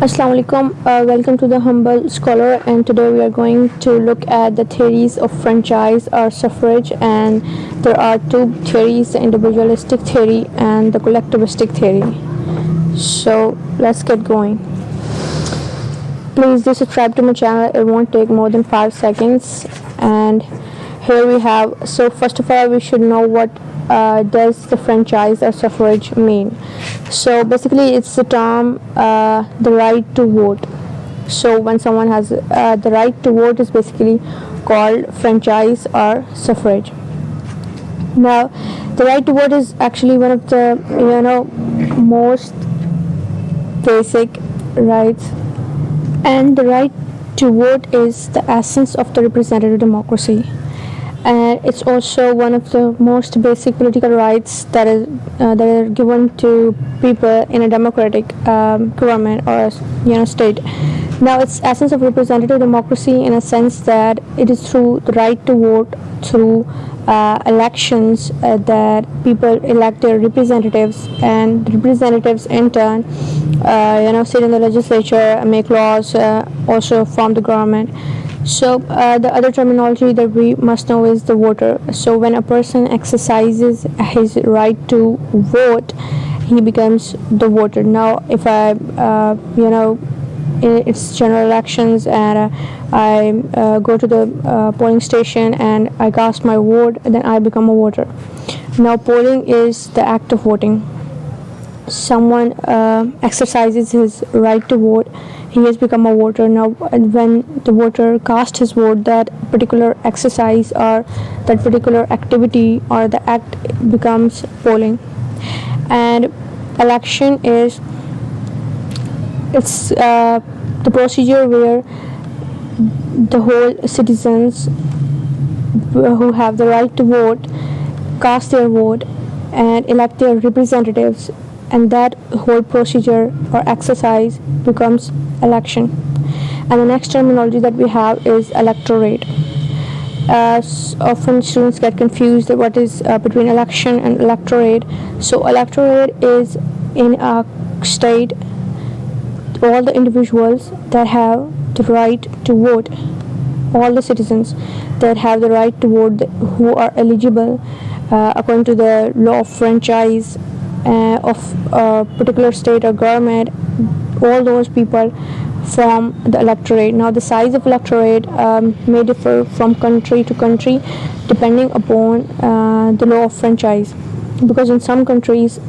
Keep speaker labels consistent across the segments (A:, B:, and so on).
A: Assalamu alaikum. Welcome to the Humble Scholar, and today we are going to look at the theories of franchise or suffrage. And there are two theories: the individualistic theory and the collectivistic theory. So let's get going. Please do subscribe to my channel. It won't take more than 5 seconds. And here we have. So first of all, we should know what does the franchise or suffrage mean. So basically, it's the term the right to vote. So when someone has the right to vote, is basically called franchise or suffrage. Now, the right to vote is actually one of the most basic rights, and the right to vote is the essence of the representative democracy, and it's also one of the most basic political rights that are given to people in a democratic government or state. Now, it's essence of representative democracy in a sense that it is through the right to vote, through elections, that people elect their representatives, and the representatives in turn sit in the legislature, make laws, also form the government. So the other terminology that we must know is the voter. So when a person exercises his right to vote, he becomes the voter. Now, if I it's general elections, and I go to the polling station and I cast my vote, then I become a voter. Now, polling is the act of voting. Someone exercises his right to vote, he has become a voter. Now, when the voter casts his vote, that particular exercise or that particular activity or the act becomes polling. And election is the procedure where the whole citizens who have the right to vote cast their vote and elect their representatives, and that whole procedure or exercise becomes election. And the next terminology that we have is electorate. Often students get confused what is between election and electorate. So electorate is in a state all the individuals that have the right to vote, all the citizens that have the right to vote, who are eligible according to the law of franchise of a particular state or government. All those people form the electorate. Now, the size of electorate may differ from country to country depending upon the law of franchise, because in some countries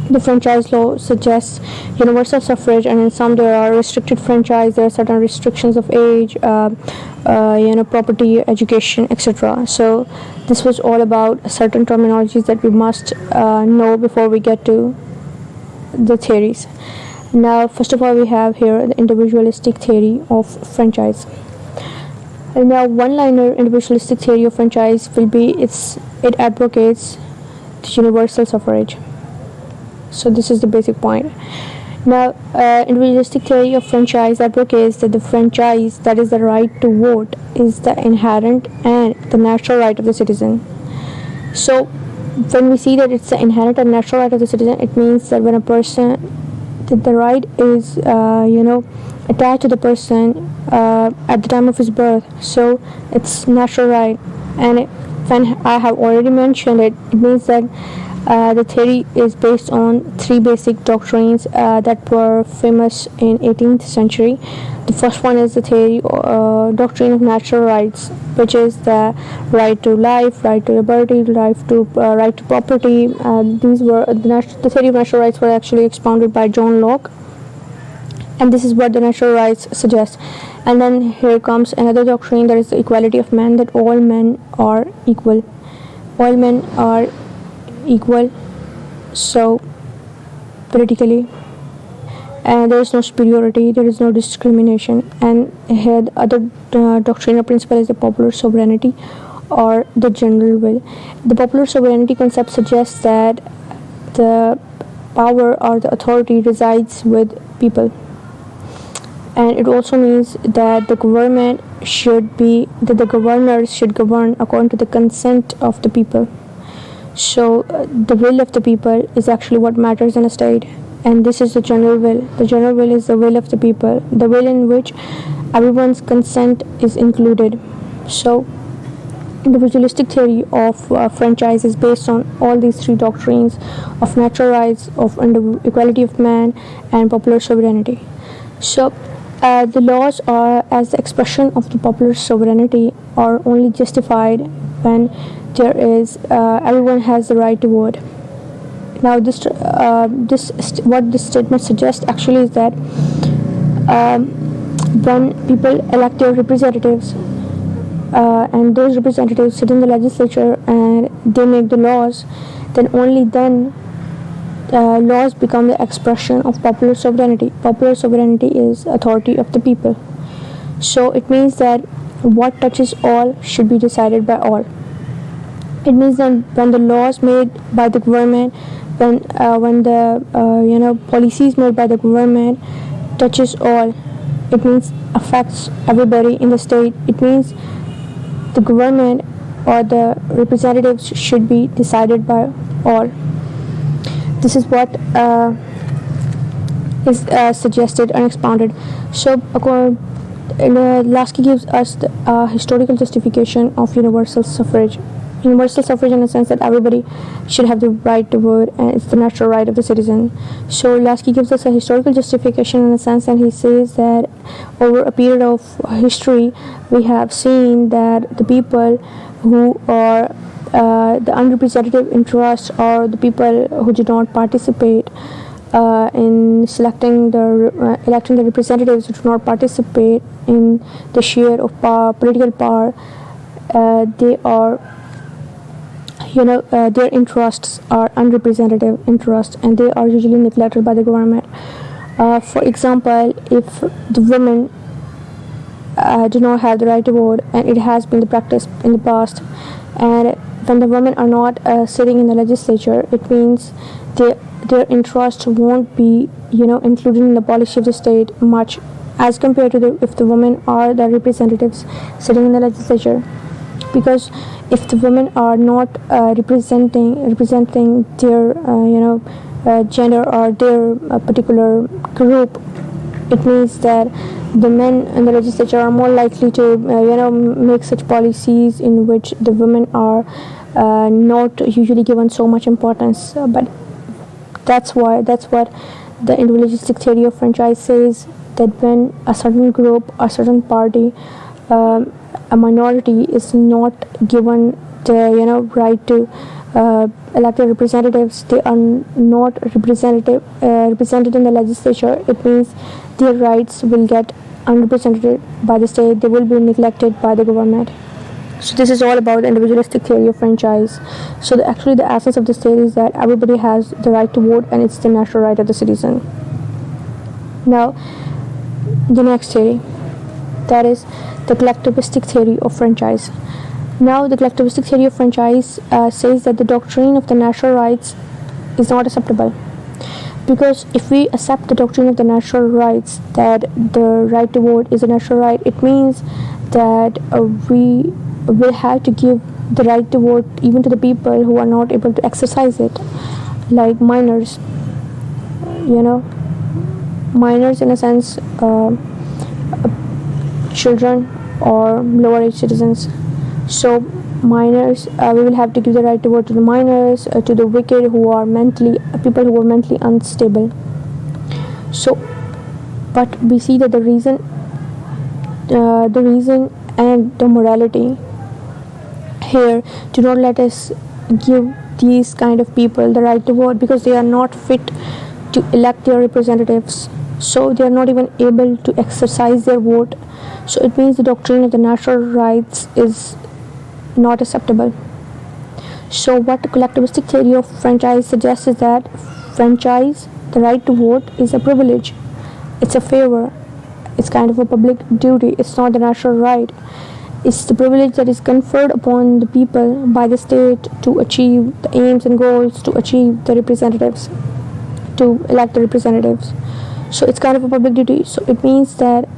A: the franchise law suggests universal suffrage, and in some there are restricted franchise. There are certain restrictions of age, property, education, etc. So this was all about certain terminologies that we must know before we get to the theories. Now, first of all, we have here the individualistic theory of franchise. And now, one-liner individualistic theory of franchise will be it advocates the universal suffrage. So this is the basic point. Now, individualistic theory of franchise advocates that the franchise, that is the right to vote, is the inherent and the natural right of the citizen. So when we see that it's the inherent and natural right of the citizen, it means that when a person, that the right is attached to the person at the time of his birth. So it's natural right. And when I have already mentioned it, it means that the theory is based on three basic doctrines that were famous in 18th century. The first one is the theory doctrine of natural rights, which is the right to life, right to liberty, right to property. These were the theory of natural rights were actually expounded by John Locke, and this is what the natural rights suggest. And then here comes another doctrine, that is the equality of men, that all men are equal. All men are equal, so politically, and there is no superiority, there is no discrimination. And here the other doctrinal principle is the popular sovereignty or the general will. The popular sovereignty concept suggests that the power or the authority resides with people, and it also means that the governors should govern according to the consent of the people. So the will of the people is actually what matters in a state. and this is the general will. The general will is the will of the people, the will in which everyone's consent is included. So individualistic theory of franchise is based on all these three doctrines of natural rights, of equality of man, and popular sovereignty. So the laws are as the expression of the popular sovereignty are only justified when there is everyone has the right to vote. Now what this statement suggests actually is that when people elect their representatives and those representatives sit in the legislature and they make the laws, then only then laws become the expression of popular sovereignty. Popular sovereignty is authority of the people. So it means that what touches all should be decided by all. It means that when the laws made by the government, when the policies made by the government touches all, it means affects everybody in the state. It means the government or the representatives should be decided by all. This is what is suggested and expounded. So, Lasky gives us the historical justification of universal suffrage. Universal suffrage in the sense that everybody should have the right to vote and it's the natural right of the citizen. So Lasky gives us a historical justification in a sense, and he says that over a period of history we have seen that the people who are the unrepresentative interests, or the people who did not participate in selecting electing the representatives, who do not participate in the share of political power, they are their interests are unrepresentative interests, and they are usually neglected by the government. For example, if the women do not have the right to vote, and it has been the practice in the past, and when the women are not sitting in the legislature, it means their interests won't be included in the policy of the state much as compared to if the women are the representatives sitting in the legislature. Because if the women are not representing their gender or their particular group, it means that the men in the legislature are more likely to make such policies in which the women are not usually given so much importance. But that's what the individualistic theory of franchise says, that when a certain group, a certain party, a minority is not given the right to elect their representatives, they are not represented in the legislature, it means their rights will get unrepresented by the state, they will be neglected by the government. So this is all about the individualistic theory of franchise. So actually the essence of this theory is that everybody has the right to vote, and it's the natural right of the citizen. Now the next theory, that is the collectivistic theory of franchise. Now the collectivistic theory of franchise says that the doctrine of the natural rights is not acceptable, because if we accept the doctrine of the natural rights, that the right to vote is a natural right, it means that we will have to give the right to vote even to the people who are not able to exercise it, like minors, minors in a sense, children or lower age citizens. So minors, we will have to give the right to vote to the minors, to the wicked, who are people who are mentally unstable. So, but we see that the reason and the morality here do not let us give these kind of people the right to vote, because they are not fit to elect their representatives, so they are not even able to exercise their vote. So it means the doctrine of the natural rights is not acceptable. So what the collectivistic theory of franchise suggests is that franchise, the right to vote, is a privilege, it's a favor, it's kind of a public duty, it's not the natural right. It's the privilege that is conferred upon the people by the state to achieve the aims and goals, to achieve the representatives, to elect the representatives. So it's kind of a public duty. So it means that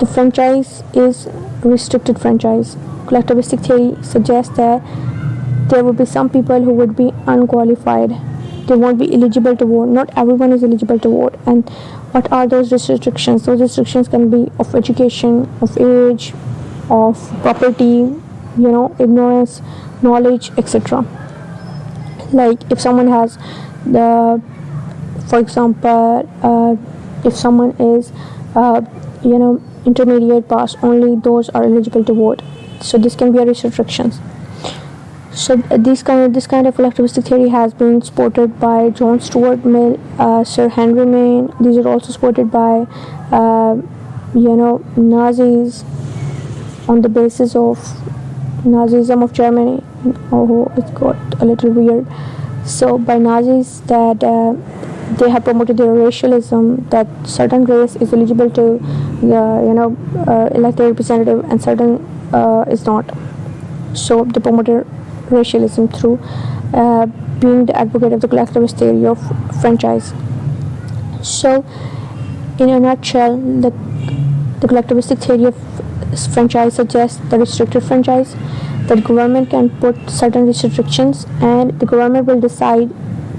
A: the franchise is restricted franchise. Collectivistic theory suggests that there would be some people who would be unqualified, they won't be eligible to vote. Not everyone is eligible to vote. And what are those restrictions? Those restrictions can be of education, of age, of property, ignorance, knowledge, etc. Like if someone has for example, if someone is intermediate pass, only those are eligible to vote. So this can be a restrictions. So this kind of collectivistic theory has been supported by John Stuart Mill, Sir Henry Maine. These are also supported by Nazis, on the basis of Nazism of Germany. Oh, it got a little weird. So by Nazis, that they have promoted their racialism, that certain race is eligible to elect a representative and certain is not. So they promoted racialism through being the advocate of the collectivist theory of franchise. So in a nutshell, the collectivistic theory of franchise suggests the restricted franchise, that government can put certain restrictions and the government will decide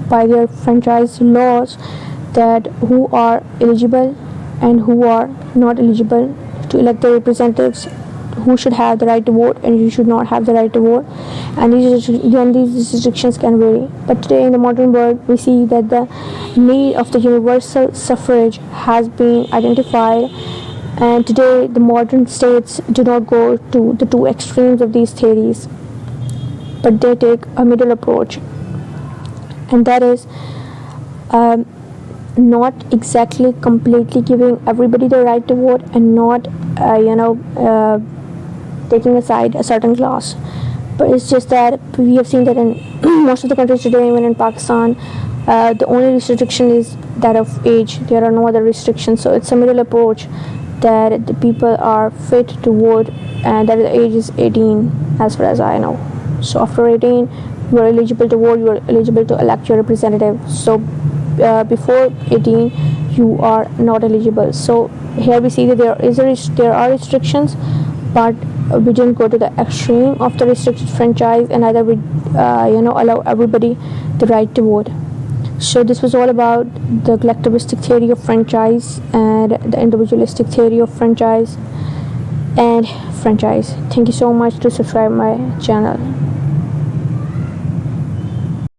A: by their franchise laws that who are eligible and who are not eligible to elect their representatives, who should have the right to vote and who should not have the right to vote. And these restrictions can vary. But today in the modern world, we see that the need of the universal suffrage has been identified, and today the modern states do not go to the two extremes of these theories, but they take a middle approach, and that is not exactly completely giving everybody the right to vote and not taking aside a certain class. But it's just that we have seen that in most of the countries today, even in Pakistan, the only restriction is that of age. There are no other restrictions. So it's a middle approach, that the people are fit to vote and that the age is 18 as far as I know. So after 18, you are eligible to vote, you are eligible to elect your representative. So before 18, you are not eligible. So here we see that there are restrictions, but we didn't go to the extreme of the restricted franchise, and either we allow everybody the right to vote. So this was all about the collectivistic theory of franchise and the individualistic theory of franchise. Thank you so much to subscribe my channel.